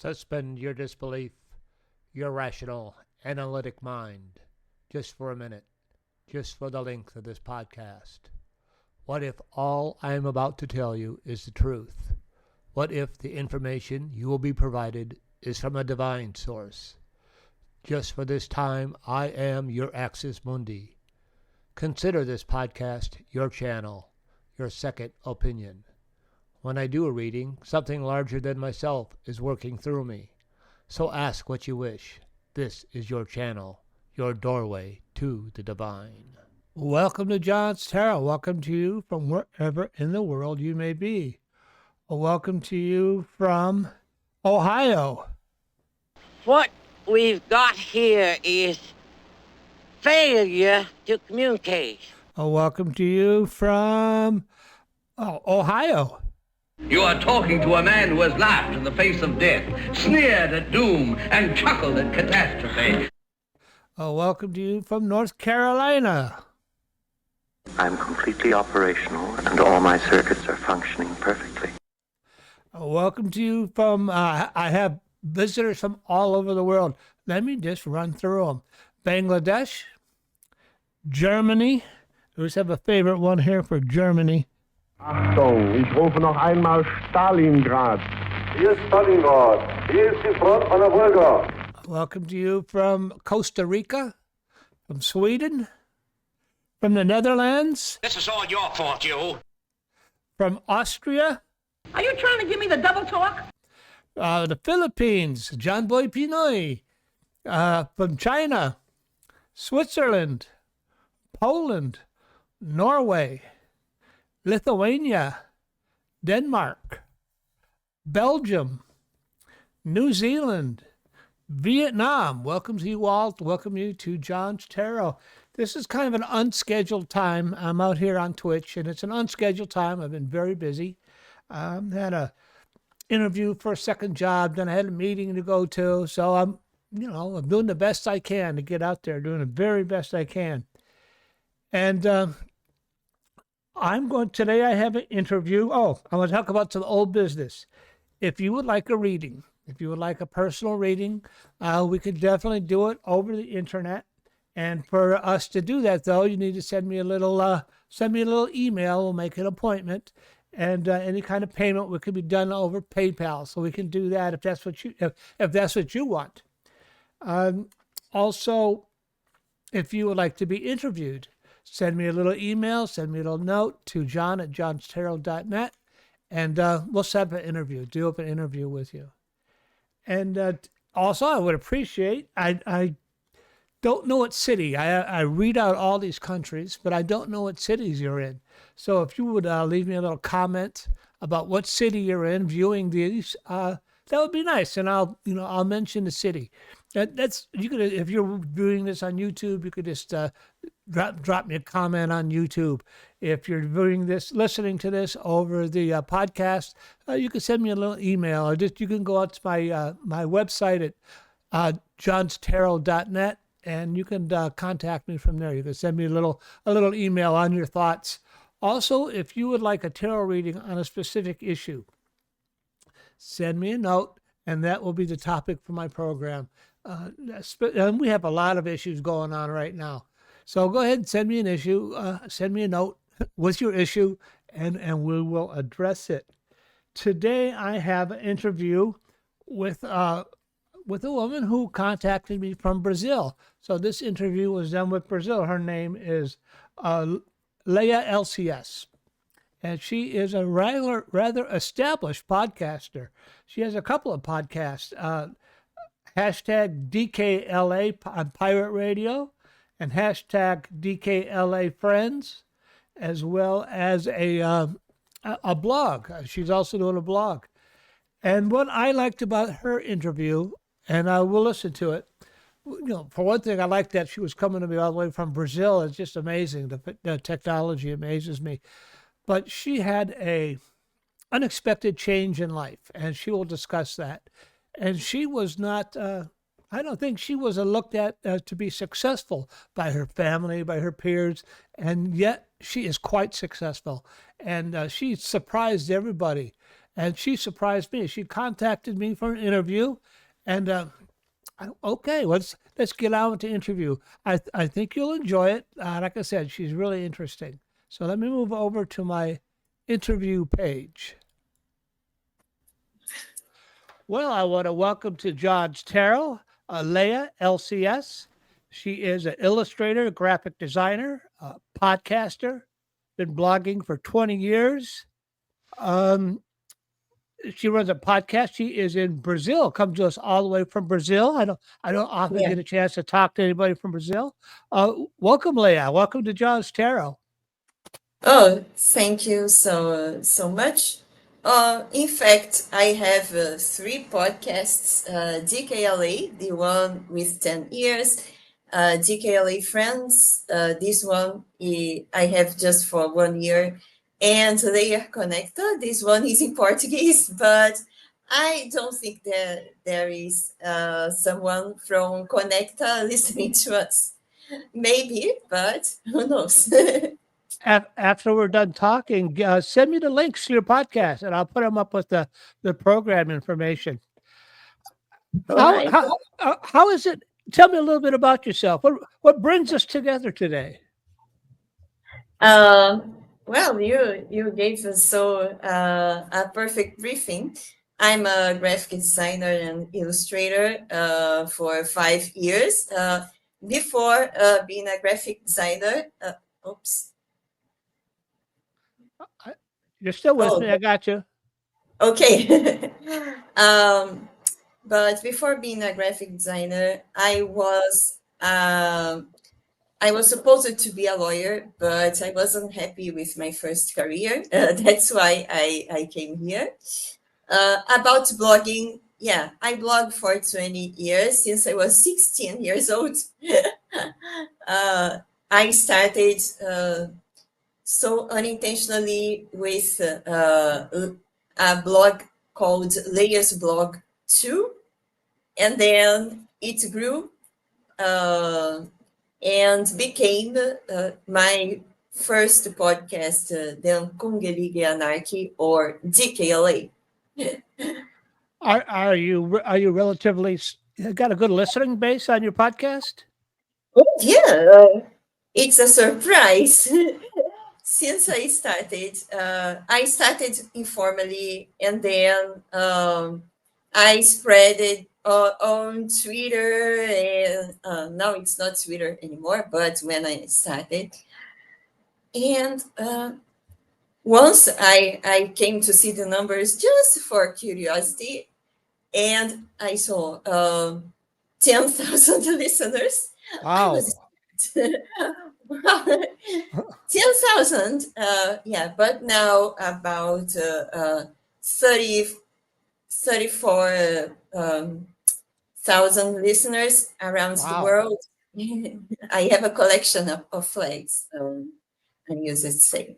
Suspend your disbelief, your rational, analytic mind, just for a minute, just for the length of this podcast. What if all I am about to tell you is the truth? What if the information you will be provided is from a divine source? Just for this time, I am your Axis Mundi. Consider this podcast your channel, your second opinion. When I do a reading, something larger than myself is working through me. So ask what you wish. This is your channel, your doorway to the divine. Welcome to John's Tarot. Welcome to you from wherever in the world you may be. Welcome to you from Ohio. What we've got here is failure to communicate. Welcome to you from Ohio. You are talking to a man who has laughed in the face of death, sneered at doom, and chuckled at catastrophe. Welcome to you from North Carolina. I'm completely operational, and all my circuits are functioning perfectly. Welcome to you from, I have visitors from all over the world. Let me just run through them. Bangladesh, Germany. We have a favorite one here for Germany. Achtung, ich rufe noch einmal Stalingrad. Hier ist Stalingrad. Hier ist die Front an der Wolga. Welcome to you from Costa Rica, from Sweden, from the Netherlands. This is all your fault, you. From Austria. Are you trying to give me the double talk? The Philippines, John Boy Pinoy. From China, Switzerland, Poland, Norway, Lithuania, Denmark, Belgium, New Zealand, Vietnam. Welcome to you all. Welcome you to John's Tarot. This is kind of an unscheduled time. I'm out here on Twitch, and it's an unscheduled time. I've been very busy. Had a interview for a second job, then I had a meeting to go to. So I'm doing the best I can to get out there, doing the very best I can. And today I have an interview. I want to talk about some old business. If you would like a reading, if you would like a personal reading, we could definitely do it over the internet. And for us to do that, though, you need to send me a little email. We'll make an appointment, and any kind of payment could be done over PayPal. So we can do that if that's what you want. Also, if you would like to be interviewed, send me a little email, send me a little note to john@johnstarot.net, and we'll set up an interview, do up an interview with you. And also, I would appreciate, I don't know what city. I read out all these countries, but I don't know what cities you're in. So if you would leave me a little comment about what city you're in viewing these, that would be nice, and I'll mention the city. If you're doing this on YouTube, you could just drop me a comment on YouTube. If you're listening to this over the podcast, you can send me a little email, or you can go out to my website at JohnsTarot.net, and you can contact me from there. You can send me a little email on your thoughts. Also, if you would like a tarot reading on a specific issue, send me a note, and that will be the topic for my program. And we have a lot of issues going on right now. So go ahead and send me an issue, send me a note with your issue, and we will address it. Today I have an interview with a woman who contacted me from Brazil. So this interview was done with Brazil. Her name is Layeh Lcs. And she is a rather established podcaster. She has a couple of podcasts, hashtag DKLA on Pirate Radio, and hashtag DKLA Friends, as well as a blog. She's also doing a blog. And what I liked about her interview, and I will listen to it, for one thing, I like that she was coming to me all the way from Brazil. It's just amazing. The technology amazes me. But she had a unexpected change in life, and she will discuss that. And she was not, I don't think she was looked at to be successful by her family, by her peers, and yet she is quite successful. And she surprised everybody. and she surprised me. She contacted me for an interview, and okay, let's get on with the interview. I think you'll enjoy it. Like I said, she's really interesting. So let me move over to my interview page. Well, I want to welcome to JohnsTarot, Layeh LCS. She is an illustrator, graphic designer, podcaster, been blogging for 20 years. Um, she runs a podcast. She is in Brazil, comes to us all the way from Brazil. I don't often Yeah. get a chance to talk to anybody from Brazil. Welcome, Layeh. Welcome to JohnsTarot. Oh, thank you so much. In fact, I have three podcasts. DKLA, the one with 10 years. DKLA Friends, this one I have just for 1 year. And Layeh Conecta, this one is in Portuguese, but I don't think that there is someone from Conecta listening to us. Maybe, but who knows? After we're done talking, send me the links to your podcast, and I'll put them up with the program information. All How right. how is it? Tell me a little bit about yourself. What brings us together today? Well, you gave us a perfect briefing. I'm a graphic designer and illustrator for 5 years. Before being a graphic designer, oops. You're still with Oh, me. I got you. okay. But before being a graphic designer, I was supposed to be a lawyer, but I wasn't happy with my first career. That's why I came here. About blogging, yeah, I blogged for 20 years since I was 16 years old. I started so unintentionally with a blog called Layers Blog 2, and then it grew. And became my first podcast, then Kungelige Anarchy, or DKLA. Are you relatively got a good listening base on your podcast? Oh, yeah, it's a surprise. Since I started informally, and then I spread it on Twitter, and now it's not Twitter anymore, but when I started. And once I came to see the numbers just for curiosity, and I saw 10,000 listeners. I Wow. was 10,000, yeah, but now about 30, 34,000 listeners around the Wow. world. I have a collection of flags. I use it to say.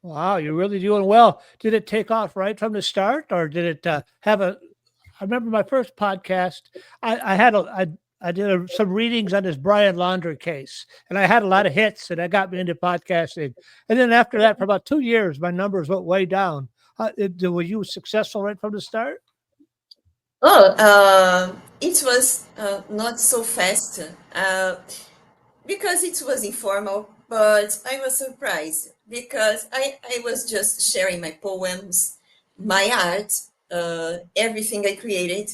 Wow, you're really doing well. Did it take off right from the start, or did it have a? I remember my first podcast. I did some readings on this Brian Laundrie case, and I had a lot of hits, and that got me into podcasting. And then after that, for about 2 years, my numbers went way down. Were you successful right from the start? Oh, it was not so fast because it was informal, but I was surprised because I was just sharing my poems, my art, everything I created.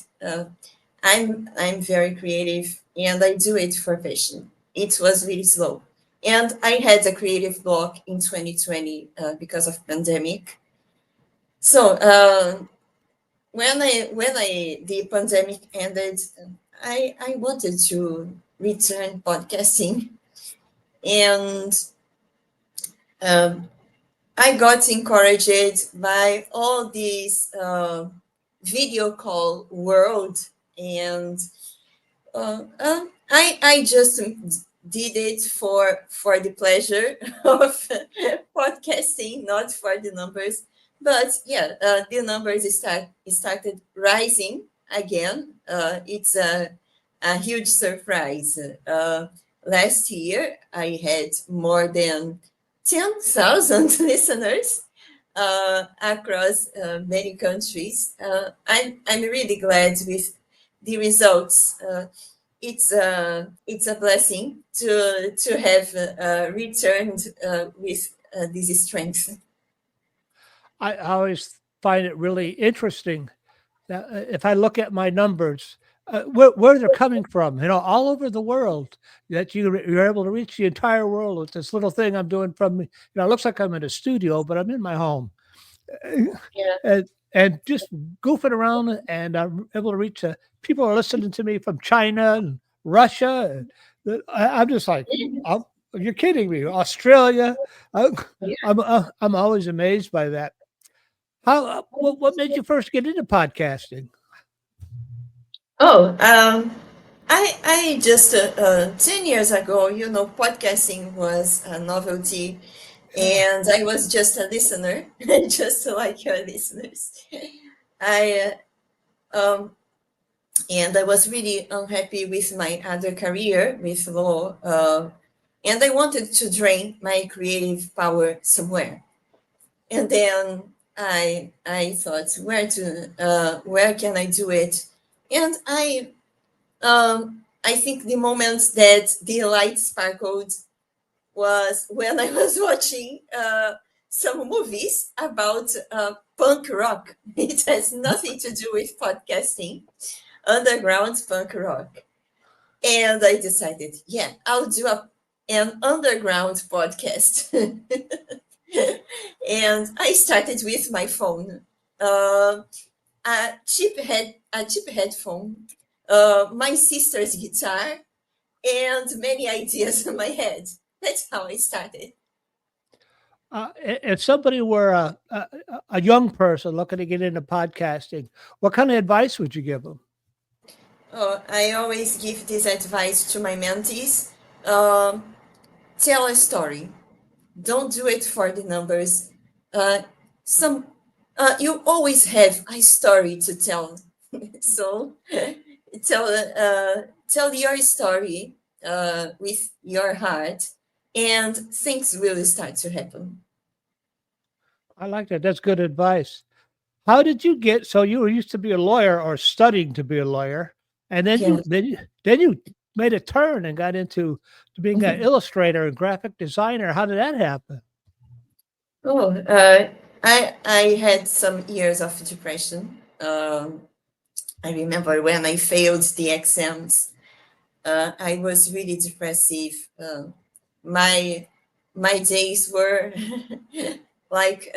I'm very creative, and I do it for passion. It was really slow, and I had a creative block in 2020 because of pandemic. So when the pandemic ended, I wanted to return podcasting, and um, I got encouraged by all this video call world, and I just did it for the pleasure of podcasting, not for the numbers. But yeah, the numbers started rising again. It's a huge surprise. Last year, I had more than 10,000 listeners. across many countries. I'm really glad with the results. It's a blessing to have returned with this strength. I always find it really interesting that if I look at my numbers, where they're coming from, all over the world, that you're able to reach the entire world with this little thing I'm doing from, it looks like I'm in a studio, but I'm in my home. Yeah. And just goofing around, and I'm able to reach people are listening to me from China and Russia. I'm just like, you're kidding me, Australia. I, I'm always amazed by that. How what made you first get into podcasting? Oh, I just 10 years ago, podcasting was a novelty, Yeah. and I was just a listener, just like your listeners. I and I was really unhappy with my other career with law, and I wanted to drain my creative power somewhere. And then I thought, where can I do it? And I think the moment that the light sparkled was when I was watching some movies about punk rock. It has nothing to do with podcasting, underground punk rock. And I decided, yeah, I'll do an underground podcast. And I started with my phone, a cheap headphone, my sister's guitar, and many ideas in my head. That's how I started. If somebody were a young person looking to get into podcasting, what kind of advice would you give them? I always give this advice to my mentees. Um, Tell a story. Don't do it for the numbers. Uh, some You always have a story to tell. So tell your story with your heart, and things will start to happen. I like that. That's good advice. How did you get? So you were used to be a lawyer or studying to be a lawyer, and then Yeah. you made a turn and got into to being an illustrator and graphic designer. How did that happen? Oh, I had some years of depression. I remember when I failed the exams. I was really depressive. My my days were like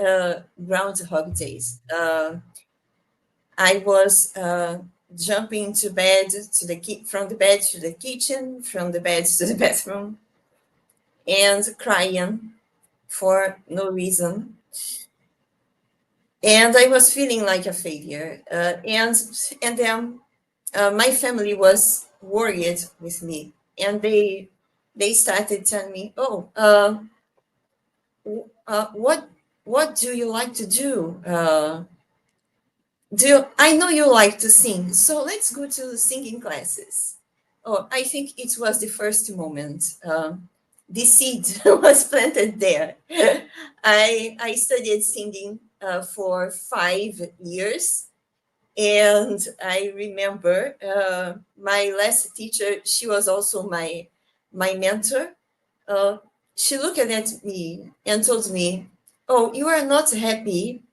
groundhog days. I was jumping to bed from the bed to the kitchen, from the bed to the bathroom, and crying for no reason. And I was feeling like a failure. And then my family was worried with me, and they started telling me, "Oh, what do you like to do? I know you like to sing, so let's go to singing classes." Oh, I think it was the first moment. The seed was planted there. I studied singing for 5 years, and I remember my last teacher. She was also my mentor. Uh, she looked at me and told me, "Oh, you are not happy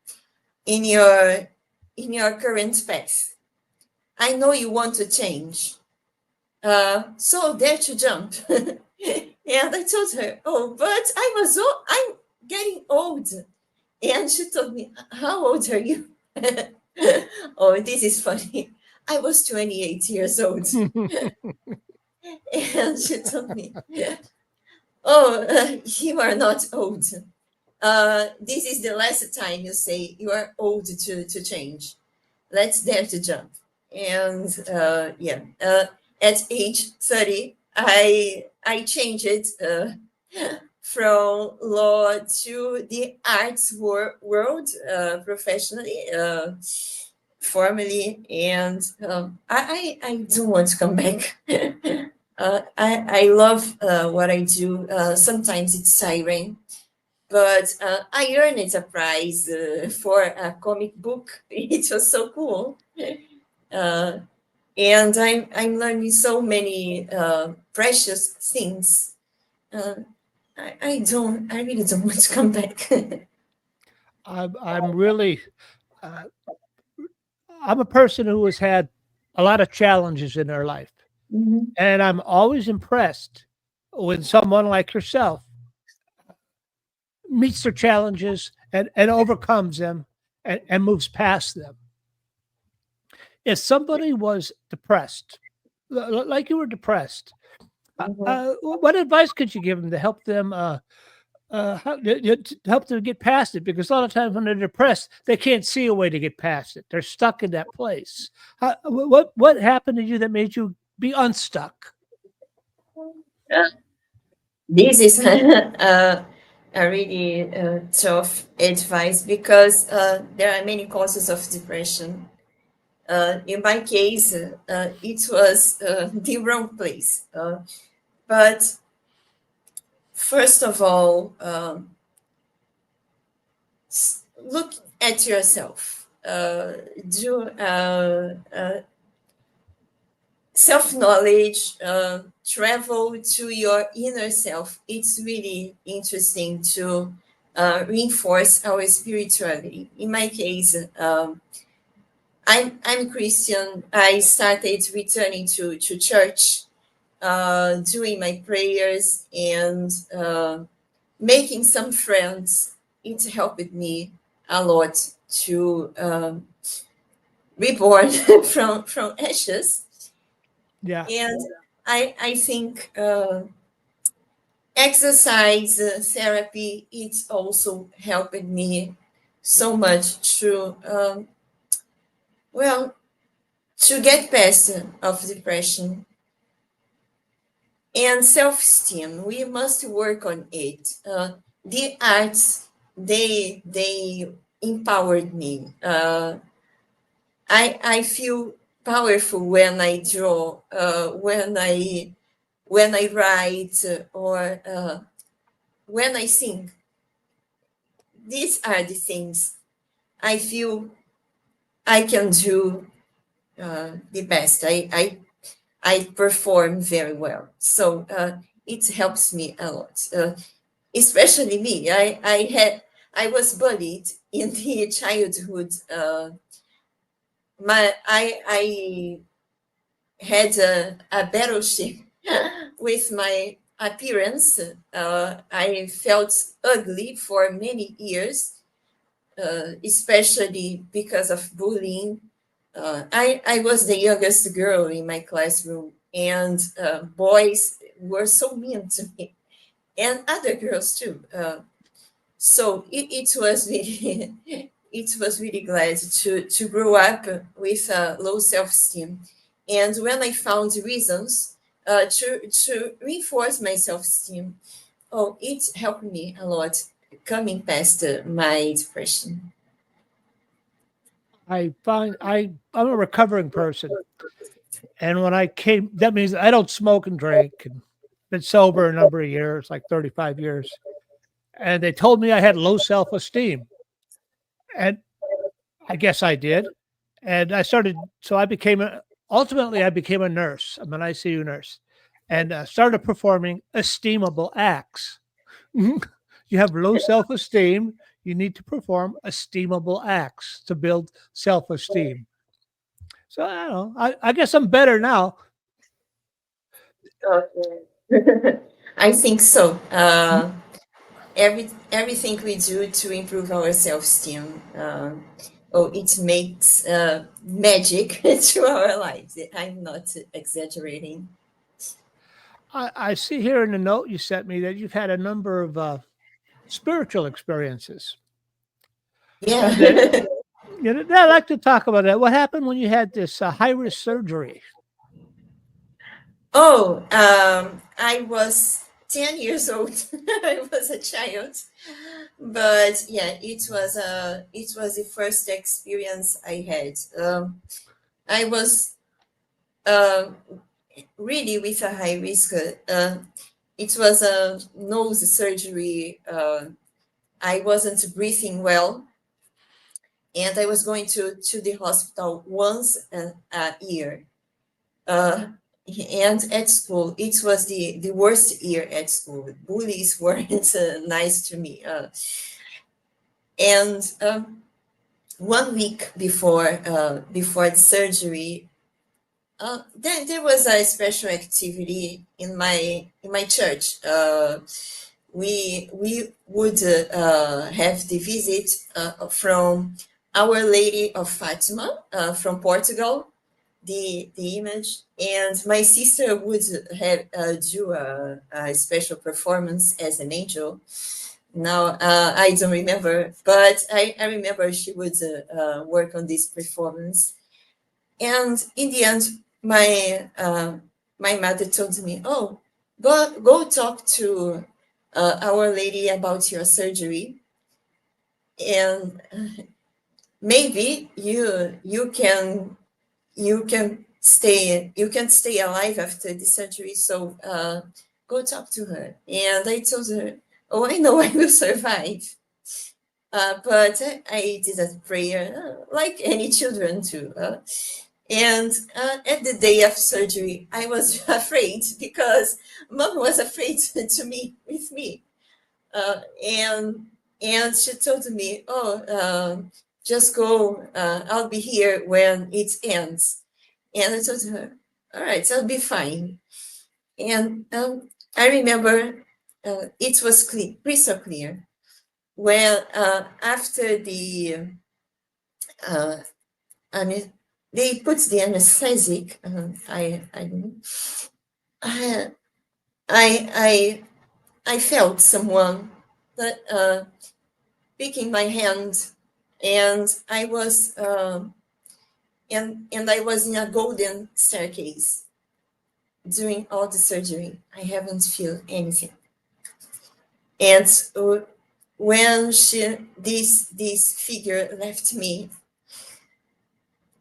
in your current path. I know you want to change. So dare to jump." And I told her, "Oh, but I'm getting old." And she told me, "How old are you?" Oh, this is funny. I was 28 years old. And she told me, "Oh, you are not old. This is the last time you say you are old to change. Let's dare to jump." And at age 30, I changed it from law to the arts world professionally, formally, and I don't want to come back. I love what I do. Sometimes it's tiring, but I earned a prize for a comic book. It was so cool. Uh, and I'm learning so many precious things. Uh, I really don't want to come back. I'm really, uh, I'm a person who has had a lot of challenges in their life. Mhm. And I'm always impressed when someone like yourself meets their challenges and overcomes them and moves past them. If somebody was depressed, like you were depressed, Mhm. what advice could you give them to help them to help them get past it? Because a lot of times when they're depressed, they can't see a way to get past it. They're stuck in that place. What happened to you that made you be unstuck? Uh, this is a really tough advice because there are many causes of depression. In my case, it was the wrong place. But first of all, look at yourself. Do self knowledge, travel to your inner self. It's really interesting to reinforce our spirituality. In my case, I'm Christian. I started returning to church, doing my prayers, and making some friends. It helped me a lot to reborn from ashes. Yeah. And I think exercise therapy, it's also helped me so much to well, to get past of depression. And self-esteem, we must work on it. The arts, they empowered me. I feel powerful when I draw, when I write, or when I sing. These are the things I feel I can do the best. I perform very well. So it helps me a lot. Especially me. I was bullied in the childhood. I had a battleship with my appearance. I felt ugly for many years, especially because of bullying. I was the youngest girl in my classroom, and boys were so mean to me, and other girls too. So it was really it was really glad to grow up with low self-esteem. And when I found reasons to reinforce my self-esteem, oh, it helped me a lot coming past my depression. I'm a recovering person, and when I came, that means I don't smoke and drink, and been sober a number of years, like 35 years. And they told me I had low self esteem, and I guess I did. And I started, so I became ultimately I became a nurse. I'm an ICU nurse, and started performing esteemable acts. You have low self esteem. You need to perform esteemable acts to build self esteem. So I don't know. I guess I'm better now. Okay. I think so. Everything we do to improve our self-esteem, oh, it makes magic to our lives. I'm not exaggerating. I see here in the note you sent me that you've had a number of spiritual experiences. That Yeah. I'd like to talk about that. What happened when you had this high risk surgery? Oh, I was 10 years old. I was a child, but yeah, it was the first experience I had. I was uh, really with a high risk. It was a nose surgery. I wasn't breathing well, and I was going to the hospital once a year. And at school, it was the worst year at school. Bullies weren't nice to me. And 1 week before the surgery, there was a special activity in my church. We would have the visit from Our Lady of Fatima from Portugal, the image, and my sister would have do a special performance as an angel. Now I don't remember, but I remember she would work on this performance. And in the end, my mother told me, "Oh, go talk to Our Lady about your surgery, and maybe you can stay alive after the surgery. So go talk to her." And I told her, "Oh, I know I will survive." But I did a prayer like any children do. And at the day of surgery, I was afraid because Mom was afraid to me with me. And she told me, "Oh, just go. I'll be here when it ends." And I told her, "All right, I'll be fine." And I remember it was crystal clear. Well, after the, I mean, they put the anesthetic. I don't know. I felt someone that picking my hand, and I was and I was in a golden staircase during all the surgery. I haven't feel anything. And when this figure left me,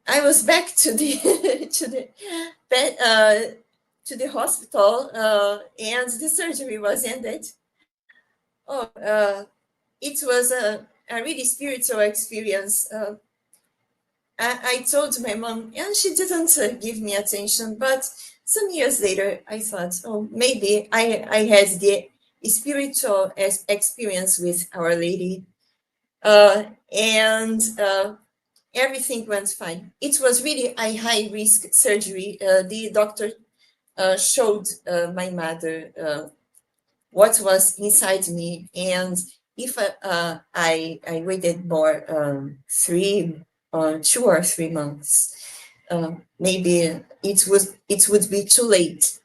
I was back to the to the bed, to the hospital, and the surgery was ended. Oh, it was a really spiritual experience. I told my mom, and she didn't give me attention. But some years later, I thought, oh, maybe I had the spiritual experience with Our Lady, and everything went fine. It was really a high risk surgery. The doctor showed my mother what was inside me, and if I waited more 2 or 3 months, maybe it would be too late.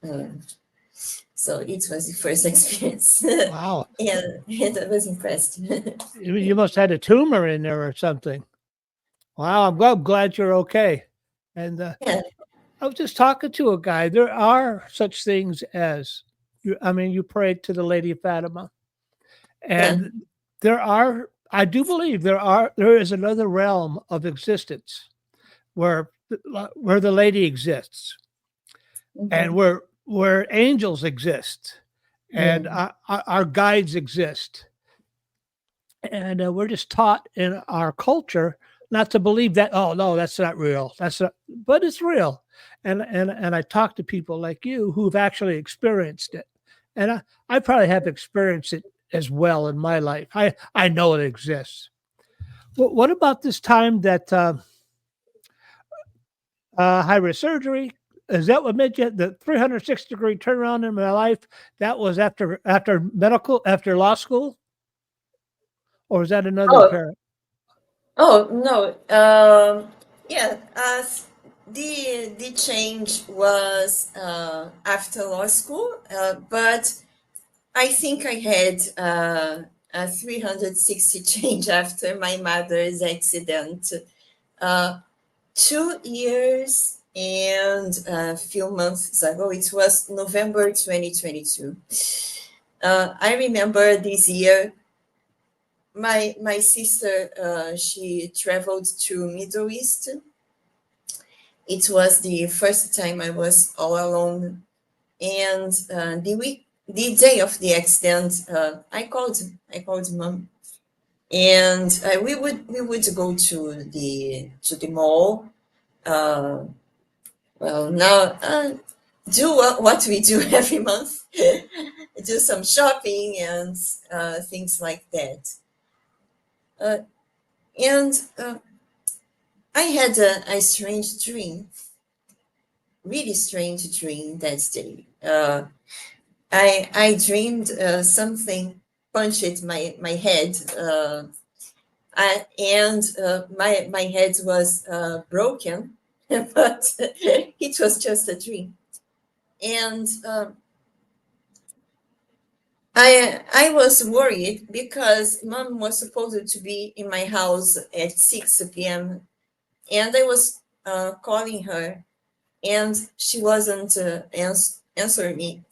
So it was the first experience. Wow. and I was impressed. You must have had a tumor in there or something. Wow, I'm glad you're okay. And Yeah, I was just talking to a guy. There are such things as, you prayed to the Lady of Fatima, yeah. and I do believe there is another realm of existence where the Lady exists, and Mhm. where angels exist, and our guides exist. And we're just taught in our culture not to believe that. Oh no, that's not real. That's not, but it's real. And I talk to people like you who've actually experienced it, and I probably have experienced it as well in my life. I know it exists. What about this time that high risk surgery? Is that what made you the 360-degree turnaround in my life? That was after law school, or is that another Oh, parent? oh no. Yeah. The change was after law school, but I think I had a 360 change after my mother's accident. 2 years and a few months ago, it was November 2022. I remember this year, my sister, she traveled to Middle East. It was the first time I was all alone, and the day of the accident, I called mom, and we would go to the mall. Well, now do what we do every month, do some shopping and things like that. And I had a strange dream, really strange dream that day. I dreamed something punched my head, and my head was broken, but it was just a dream. And I was worried because mom was supposed to be in my house at 6 p.m. and I was calling her and she wasn't answering me.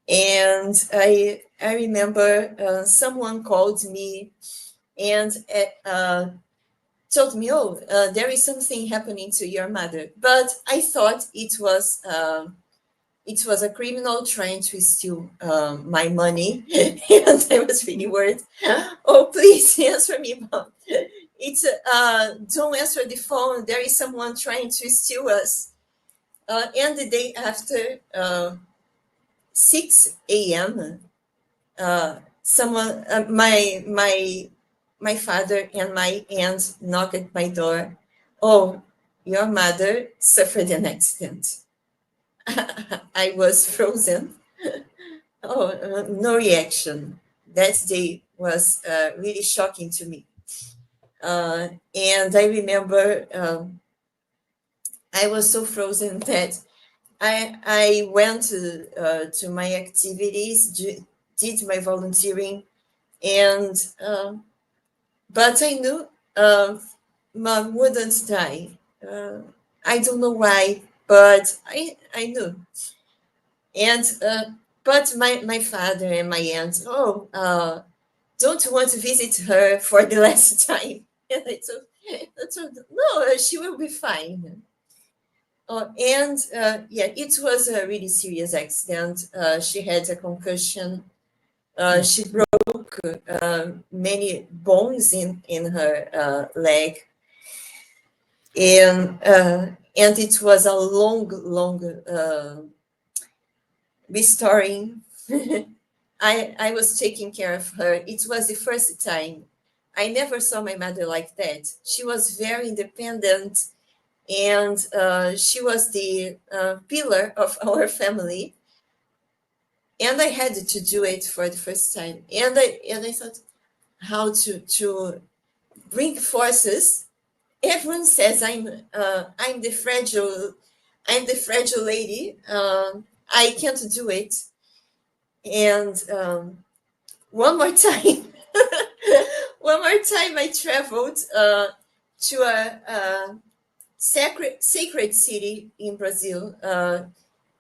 And I remember someone called me and told me, "Oh, there is something happening to your mother." But I thought it was a criminal trying to steal my money, and I was really worried. "Oh, please answer me, mom. It's don't answer the phone. There is someone trying to steal us." And the day after, 6 a.m., someone, my father and my aunt knocked at my door. "Oh, your mother suffered an accident." I was frozen. Oh, no reaction. That day was really shocking to me. And I remember I was so frozen that I went to my activities, did my volunteering, and but I knew mom wouldn't die. I don't know why, but I knew. And but my father and my aunt, don't you want to visit her for the last time? And I told no, she will be fine. And yeah, it was a really serious accident. She had a concussion. She broke many bones in her leg, and it was a long restoring. I was taking care of her. It was the first time. I never saw my mother like that. She was very independent, and she was the pillar of our family. And I had to do it for the first time. And I thought how to bring forces. Everyone says I'm the fragile lady. I can't do it. And one more time, I traveled to a sacred city in Brazil.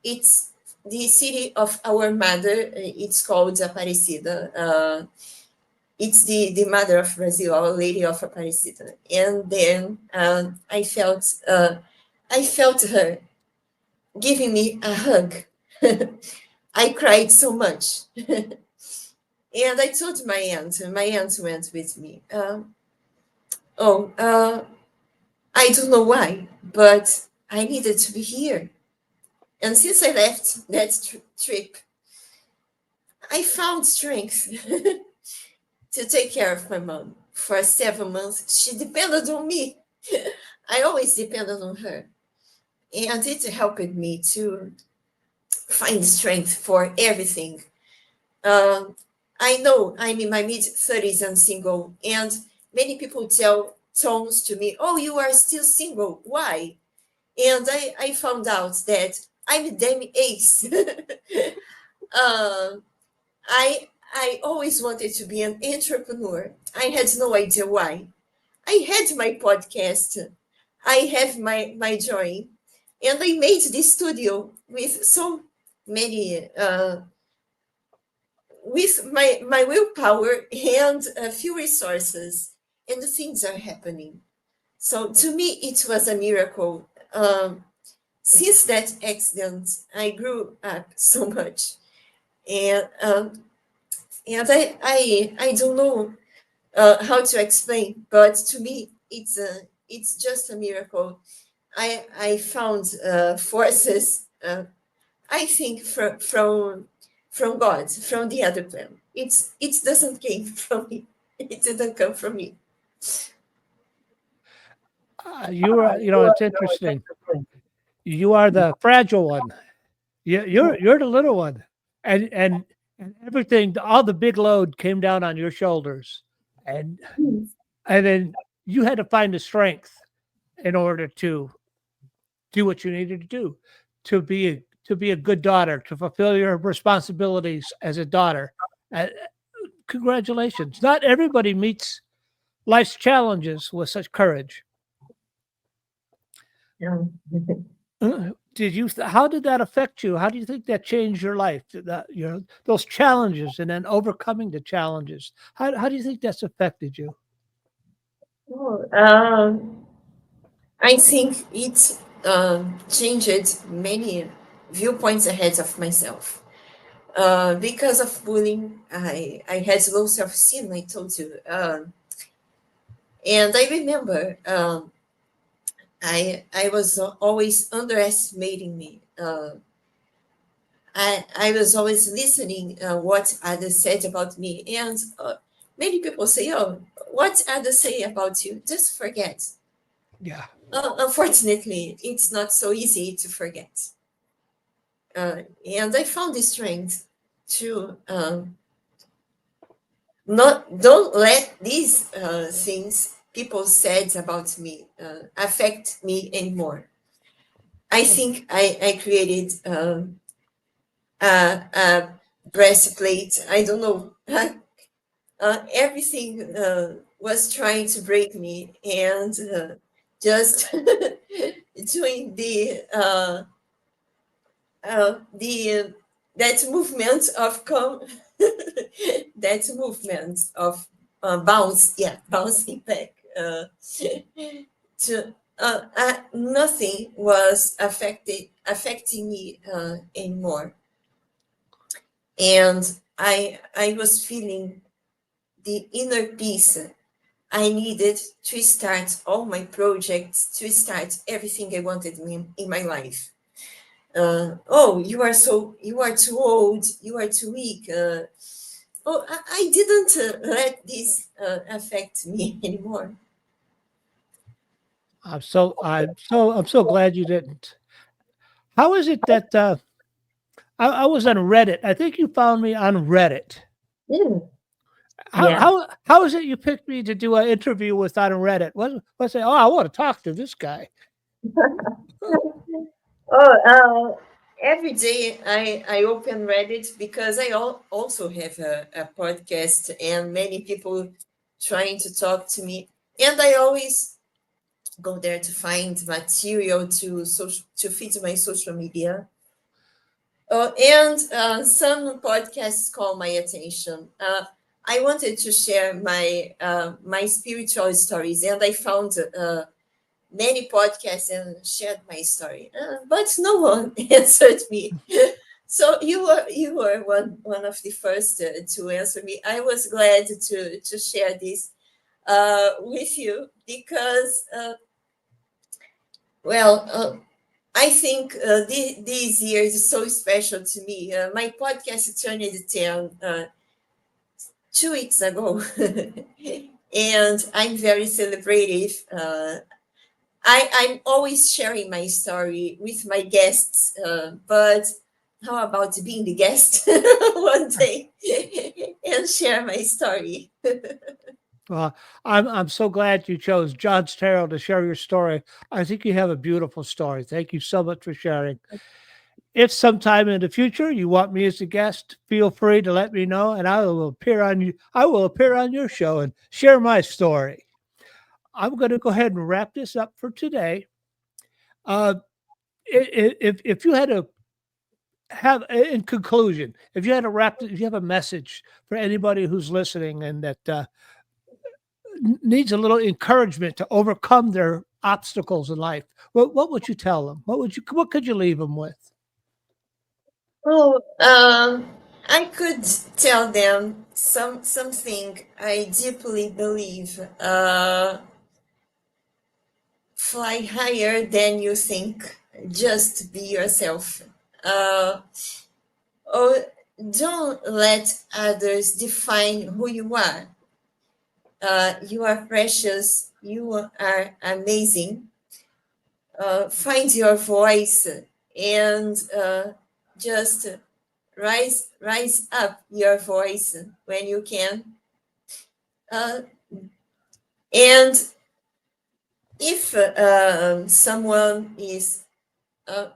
It's the city of our mother. It's called Aparecida. It's the mother of Brazil, Our Lady of Aparecida. And then I felt her giving me a hug. I cried so much. And I told my aunt went with me. I don't know why, but I needed to be here. And since I left that trip, I found strength to take care of my mom for 7 months. She depended on me. I always depended on her. And it helped me to find strength for everything. I know I'm in my mid-30s and single, and many people tell Tones to me, "Oh, you are still single. Why?" And I found out that I'm a damn ace. I always wanted to be an entrepreneur. I had no idea why. I had my podcast. I have my drawing. And I made this studio with so many, with my willpower and a few resources. And the things are happening. So to me, it was a miracle. Since that accident, I grew up so much. And I don't know how to explain, but to me, it's just a miracle. I found forces. I think from God, from the other plan. It doesn't came from me. It didn't come from me. It's interesting. You are the fragile one. You're the little one, and everything, all the big load came down on your shoulders, and and then you had to find the strength in order to do what you needed to do, to be a good daughter, to fulfill your responsibilities as a daughter. Uh, Congratulations! Not everybody meets life's challenges with such courage. Yeah. Did you? How did that affect you? How do you think that changed your life? Those challenges and then overcoming the challenges. How do you think that's affected you? Oh, I think it changed many viewpoints ahead of myself. Because of bullying, I had low self-esteem, I told you. And I remember I was always underestimating me. I was always listening what others said about me. And many people say, oh, what others say about you, just forget. Yeah. Unfortunately, it's not so easy to forget. And I found the strength to don't let these things people said about me affect me anymore. I think I created a breastplate. I don't know. Everything was trying to break me, and just doing the that movement of that movement of bouncing back to nothing was affecting me anymore, and I was feeling the inner peace I needed to start all my projects, to start everything I wanted in my life. Oh, you are too old, you are too weak. I didn't let this affect me anymore. I'm so glad you didn't. How is it that I was on Reddit? I think you found me on Reddit. Mm, How yeah. how how is it you picked me to do an interview with on Reddit? What say? Oh, I want to talk to this guy. Oh, every day I open Reddit because I also have a podcast and many people trying to talk to me, and I always go there to find material to feed my social media. And some podcasts call my attention. I wanted to share my spiritual stories, and I found many podcasts and shared my story, but no one answered me. So you were one of the first to answer me. I was glad to share this with you because well. I think this year is so special to me. My podcast turned 10 2 weeks ago, and I'm very celebrative. I'm always sharing my story with my guests, but how about being the guest one day and share my story? Well, I'm so glad you chose John's Tarot to share your story. I think you have a beautiful story. Thank you so much for sharing. If sometime in the future you want me as a guest, feel free to let me know, and I will appear on you. I will appear on your show and share my story. I'm going to go ahead and wrap this up for today. Uh, if you had to have, in conclusion, if you had to wrap, if you have a message for anybody who's listening and that needs a little encouragement to overcome their obstacles in life, what would you tell them? What could you leave them with? Oh, I could tell them something I deeply believe. Fly higher than you think. Just be yourself. Uh, oh, don't let others define who you are. You are precious. You are amazing. Find your voice and just rise up your voice when you can. And if someone is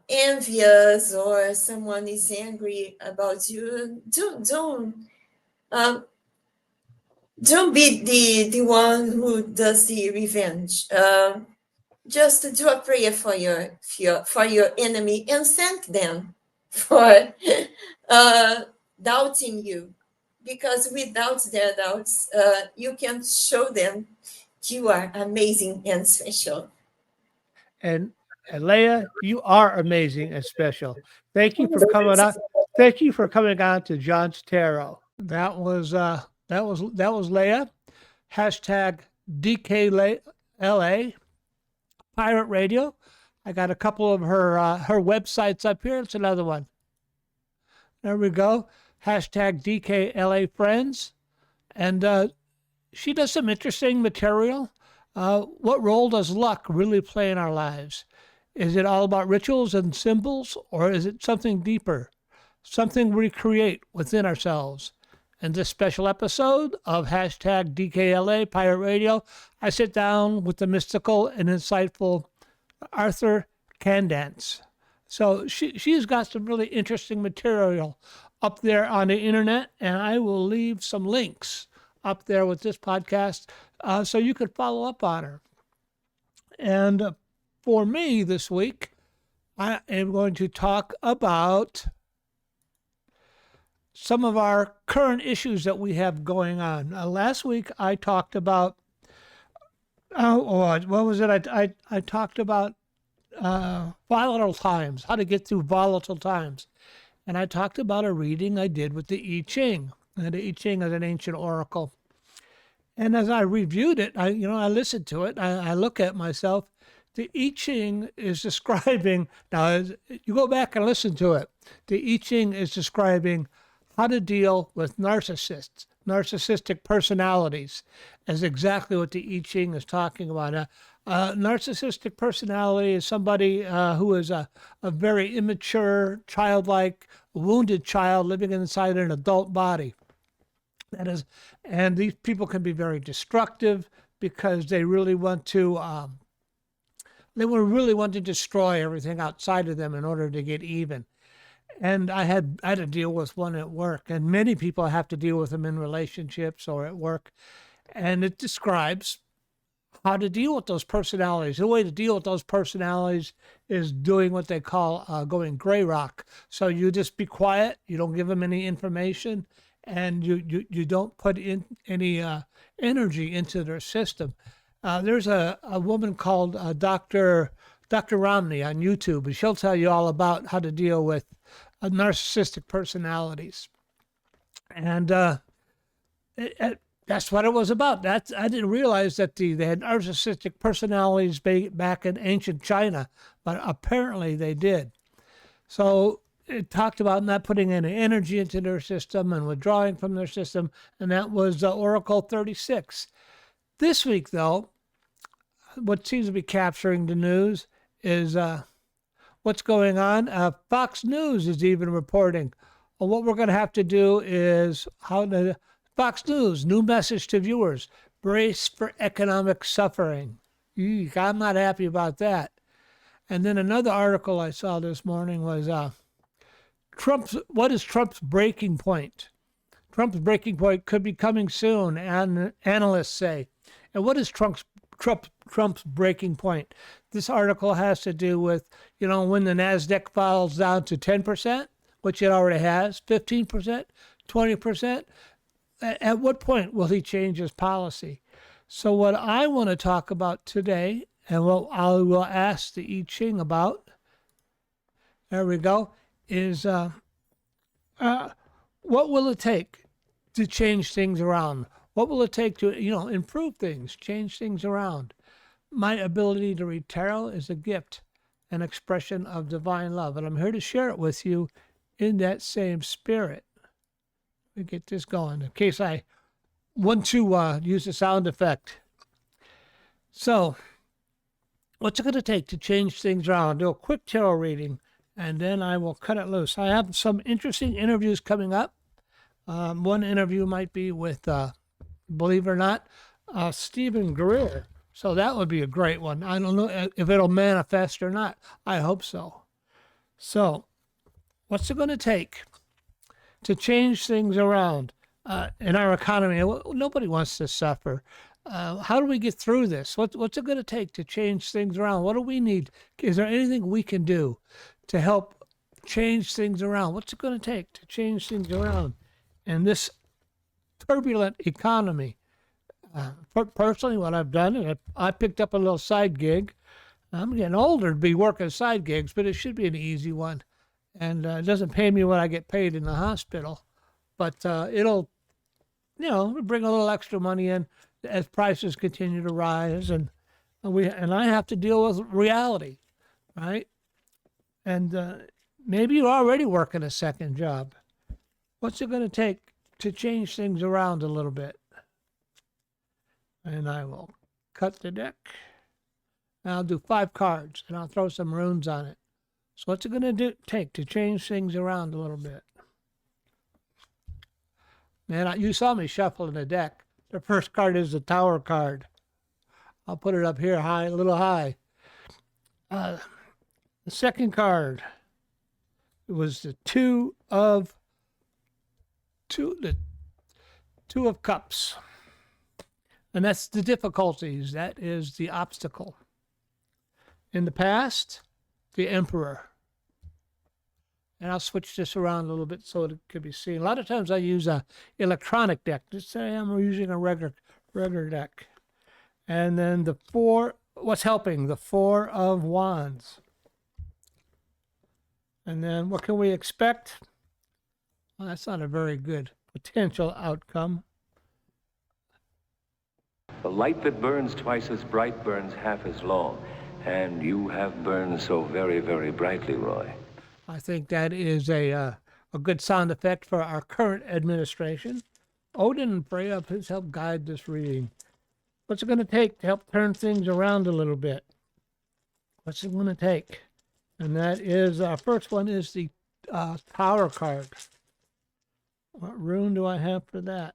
envious or someone is angry about you, um, don't be the one who does the revenge. Just do a prayer for your enemy and thank them for uh, doubting you, because without their doubts, you can show them you are amazing and special. And Layeh, you are amazing and special. Thank you for coming on. Thank you for coming on to John's Tarot. That was Layeh. Hashtag DKLA Pirate Radio. I got a couple of her websites up here. It's another one. There we go. Hashtag DKLA Friends. And she does some interesting material. What role does luck really play in our lives? Is it all about rituals and symbols, or is it something deeper, something we create within ourselves? In this special episode of hashtag DKLA Pirate Radio, I sit down with the mystical and insightful Arthur Candance. So she's got some really interesting material up there on the internet, and I will leave some links up there with this podcast so you could follow up on her. And for me this week, I am going to talk about some of our current issues that we have going on. Last week, I talked about, what was it? I talked about volatile times, how to get through volatile times. And I talked about a reading I did with the I Ching. And the I Ching is an ancient oracle. And as I reviewed it, I listened to it. I look at myself. The I Ching is describing, now you go back and listen to it. The I Ching is describing how to deal with narcissists, narcissistic personalities, is exactly what the I Ching is talking about. Narcissistic personality is somebody who is a very immature, childlike, wounded child living inside an adult body. That is, and these people can be very destructive because they really want to destroy everything outside of them in order to get even. And I had to deal with one at work, and many people have to deal with them in relationships or at work. And it describes how to deal with those personalities. The way to deal with those personalities is doing what they call going gray rock. So you just be quiet, you don't give them any information, and you don't put in any energy into their system. There's a woman called Dr. Romney on YouTube, and she'll tell you all about how to deal with narcissistic personalities. And that's what it was about. I didn't realize that they had narcissistic personalities back in ancient China, but apparently they did. So it talked about not putting any energy into their system and withdrawing from their system, and that was Oracle 36. This week, though, what seems to be capturing the news is what's going on. Fox News is even reporting. What we're going to have to do is Fox News, new message to viewers, brace for economic suffering. Eek, I'm not happy about that. And then another article I saw this morning was what is Trump's breaking point? Trump's breaking point could be coming soon, analysts say. And what is Trump's breaking point? This article has to do with, when the NASDAQ falls down to 10%, which it already has, 15%, 20%. At what point will he change his policy? So what I want to talk about today, and what I will ask the I Ching about, there we go, is what will it take to change things around? What will it take to, improve things, change things around? My ability to read tarot is a gift, an expression of divine love, and I'm here to share it with you in that same spirit. Let me get this going in case I want to use a sound effect. So, what's it going to take to change things around? I'll do a quick tarot reading, and then I will cut it loose. I have some interesting interviews coming up. One interview might be with, believe it or not, Stephen Greer. So that would be a great one. I don't know if it'll manifest or not. I hope so. So, what's it going to take to change things around in our economy? Nobody wants to suffer. How do we get through this? What's it going to take to change things around? What do we need? Is there anything we can do to help change things around? What's it going to take to change things around in this turbulent economy? Personally, what I've done is I picked up a little side gig. I'm getting older to be working side gigs, but it should be an easy one. And it doesn't pay me what I get paid in the hospital, but it'll, bring a little extra money in as prices continue to rise, and I have to deal with reality, right? And maybe you're already working a second job. What's it going to take to change things around a little bit? And I will cut the deck. And I'll do 5 cards, and I'll throw some runes on it. So what's it going to take to change things around a little bit? Man, you saw me shuffling the deck. The first card is the Tower card. I'll put it up here high, a little high. The second card was the Two of Cups. And that's the difficulties. That is the obstacle. In the past, the Emperor. And I'll switch this around a little bit so it can be seen. A lot of times I use a electronic deck. Just say I'm using a regular deck. And then the 4, what's helping? The 4 of Wands. And then what can we expect? Well, that's not a very good potential outcome. The light that burns twice as bright burns half as long, and you have burned so very, very brightly, Roy. I think that is a good sound effect for our current administration. Odin and Freya, please help guide this reading. What's it going to take to help turn things around a little bit? What's it going to take? And that is, our first one is the Tower card. What rune do I have for that?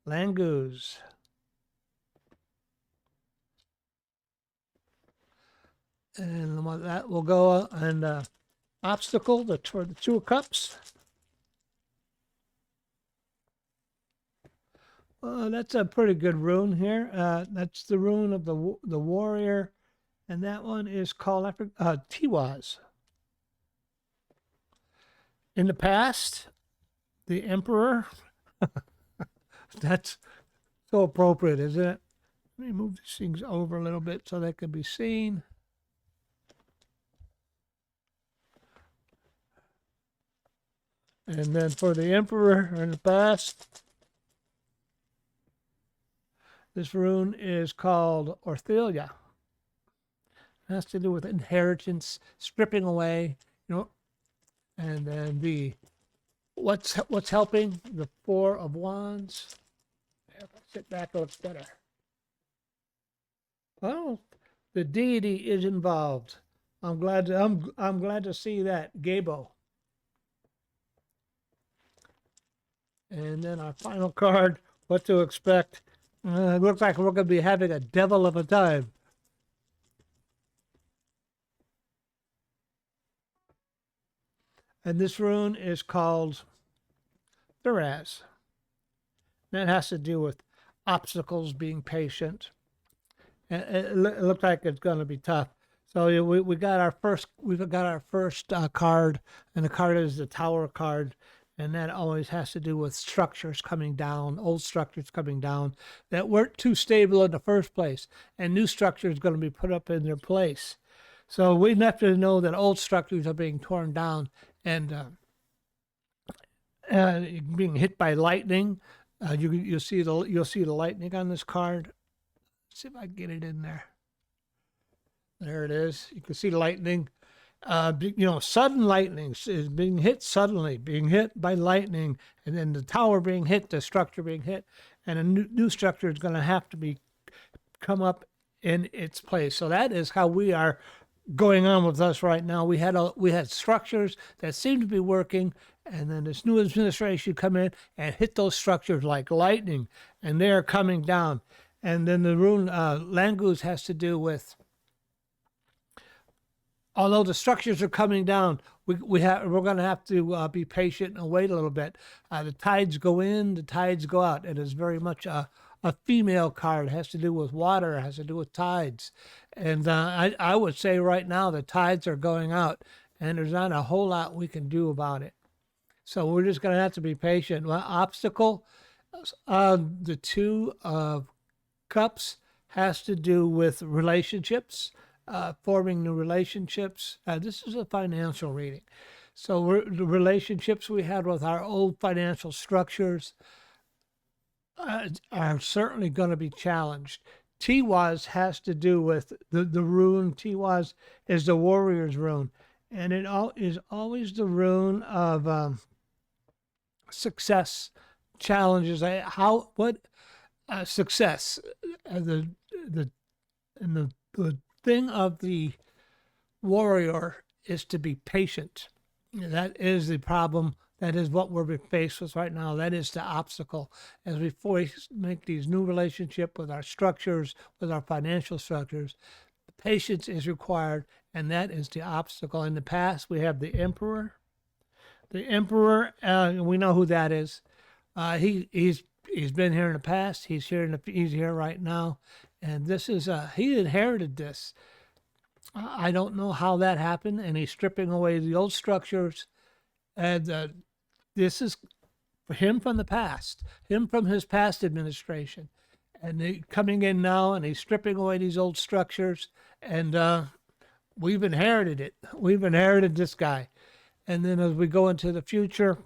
Langoose. And that will go and obstacle for the 2 of Cups. That's a pretty good rune here. That's the rune of the warrior, and that one is called Tiwaz. In the past, the Emperor. That's so appropriate, isn't it? Let me move these things over a little bit so they can be seen. And then for the Emperor in the past, this rune is called Orthelia. It has to do with inheritance, stripping away, And then what's helping? The 4 of Wands. If I sit back, it looks better. Well, the deity is involved. I'm glad to see that, Gabo. And then our final card, what to expect. It looks like we're going to be having a devil of a time. And this rune is called Thuraz. That has to do with obstacles, being patient. And it looks like it's going to be tough. So we got our first card, and the card is the Tower card. And that always has to do with structures coming down, old structures coming down that weren't too stable in the first place. And new structures are going to be put up in their place. So we have to know that old structures are being torn down. And being hit by lightning. You'll see the lightning on this card. Let's see if I can get it in there. There it is. You can see lightning. Sudden lightning is being hit suddenly, being hit by lightning, and then the tower being hit, the structure being hit, and a new structure is going to have to come up in its place. So that is how we are going on with us right now. We had structures that seemed to be working, and then this new administration come in and hit those structures like lightning, and they are coming down. And then the rune Langus has to do with, although the structures are coming down, we're going to have to be patient and wait a little bit. The tides go in, the tides go out. It is very much a female card. It has to do with water. It has to do with tides. And I would say right now the tides are going out, and there's not a whole lot we can do about it. So we're just going to have to be patient. Well, obstacle, the Two of Cups has to do with relationships. Forming new relationships. This is a financial reading. So the relationships we had with our old financial structures are certainly going to be challenged. Tiwaz has to do with the rune. Tiwaz is the warrior's rune. And it is always the rune of success, challenges. Success. The thing of the warrior is to be patient. That is the problem. That is what we're faced with right now. That is the obstacle as we make these new relationships with our structures, with our financial structures. Patience is required, and that is the obstacle. In the past, we have the Emperor. The Emperor, we know who that is. He's been here in the past. He's here right now. And this is, he inherited this. I don't know how that happened, and he's stripping away the old structures. And this is for him from the past, him from his past administration. And he's coming in now, and he's stripping away these old structures. And we've inherited it. We've inherited this guy. And then as we go into the future,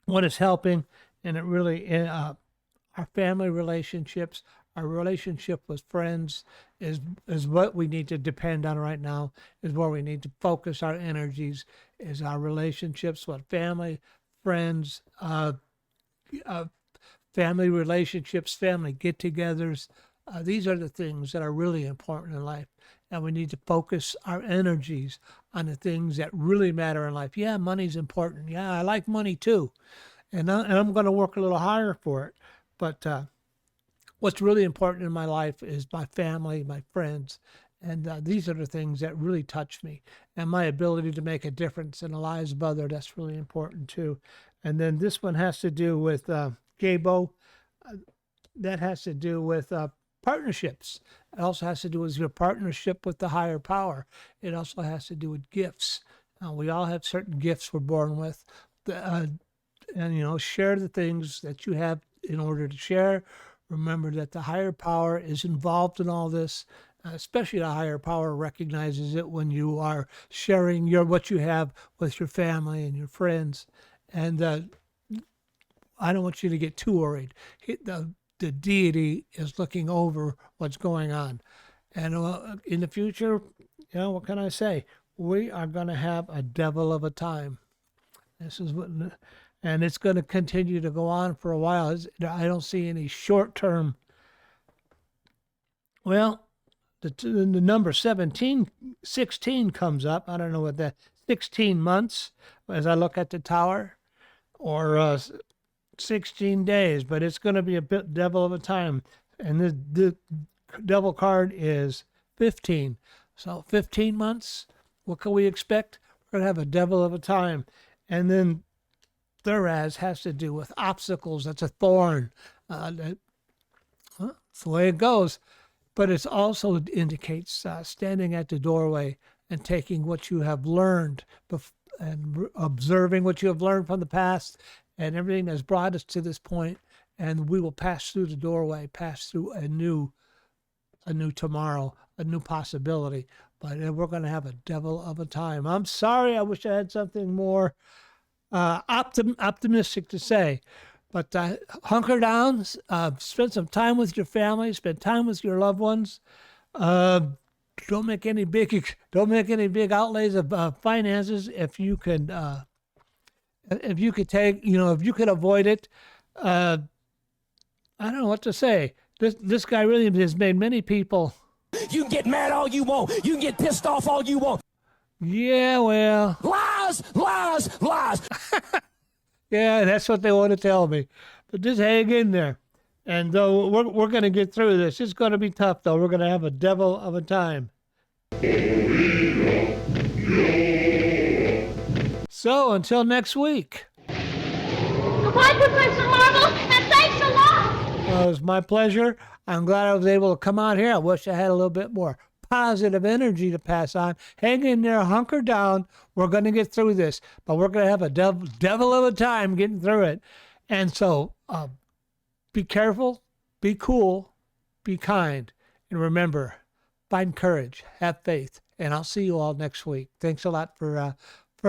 what is helping, and it really, our family relationships, our relationship with friends is what we need to depend on right now, is where we need to focus our energies, is our relationships with family, friends, family relationships, family get-togethers. These are the things that are really important in life. And we need to focus our energies on the things that really matter in life. Yeah, money's important. Yeah, I like money too. And I'm going to work a little harder for it. But what's really important in my life is my family, my friends, and these are the things that really touch me. And my ability to make a difference in the lives of others, that's really important too. And then this one has to do with Gabo. That has to do with partnerships. It also has to do with your partnership with the higher power. It also has to do with gifts. We all have certain gifts we're born with. And, share the things that you have in order to share. Remember that the higher power is involved in all this, especially the higher power recognizes it when you are sharing what you have with your family and your friends. And I don't want you to get too worried. The deity is looking over what's going on. And in the future, what can I say? We are going to have a devil of a time. And it's going to continue to go on for a while. I don't see any short-term. Well, the number 16 comes up. I don't know what that 16 months as I look at the tower, or 16 days, but it's going to be a bit devil of a time. And the devil card is 15. So 15 months, what can we expect? We're going to have a devil of a time. And then Thuraz has to do with obstacles. That's a thorn. That's the way it goes. But it also indicates standing at the doorway and taking what you have learned and observing what you have learned from the past and everything that's brought us to this point. And we will pass through the doorway, pass through a new tomorrow, a new possibility. But we're going to have a devil of a time. I'm sorry. I wish I had something more optimistic to say. But hunker down, spend some time with your family, spend time with your loved ones. Don't make any big outlays of finances if you can if you could avoid it. I don't know what to say. This guy really has made many people. You can get mad all you want. You can get pissed off all you want. Yeah, well. Lies, lies, lies. Yeah, that's what they want to tell me. But just hang in there. And we're going to get through this. It's going to be tough, though. We're going to have a devil of a time. So, until next week. Goodbye, Professor Marvel, and thanks a lot. Well, it was my pleasure. I'm glad I was able to come out here. I wish I had a little bit more positive energy to pass on. Hang in there, hunker down. We're going to get through this, but we're going to have a devil of a time getting through it. And so be careful, be cool, be kind, and remember, find courage, have faith, and I'll see you all next week. Thanks a lot for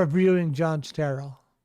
viewing John's Tarot.